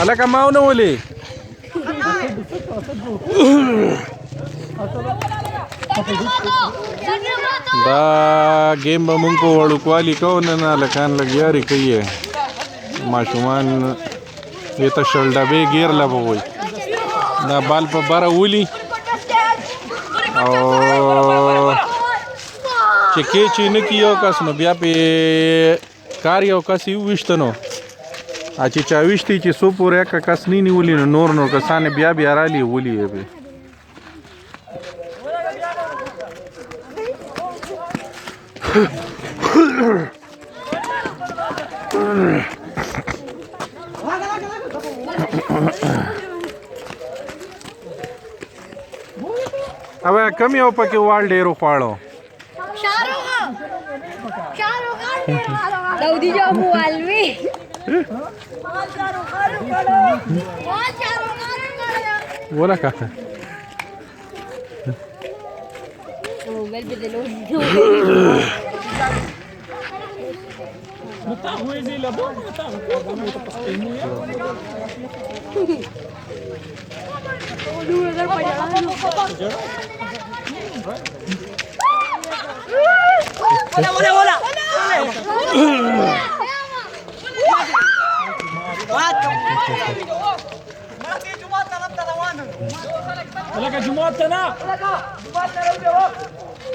आला का माव न ओले दा गेम मुंको वाळू क्वाली कौन नाला कान लग यारी कहिए माशुमान ये तो शोल्डा बे गिर ला बोई दा बाल पर बारा उली और चेके चीन कियो कसनो बिया पे कार्य कसी विष्टनो आची चाविष्टी ची सोपूर एका कसनी नि उली नोर नोर कसाने बिया बिया राली उली है बे अबे कमी हो पके वाल डेरो फाड़ो Daudi jamu alwi. बोला का Mobil bedelo.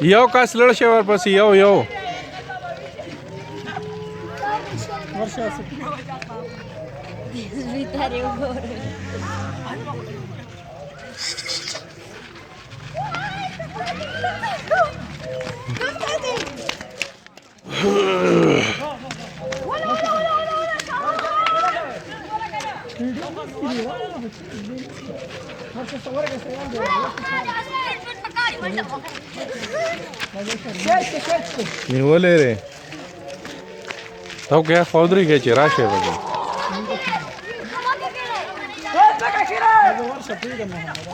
यो कास लळशेवर पसी यो यो Vitare ugor. मी बोले रे तो क्या फौदरी घ्यायची राशे बघा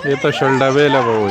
ये तो शोल्डा बेला भाऊ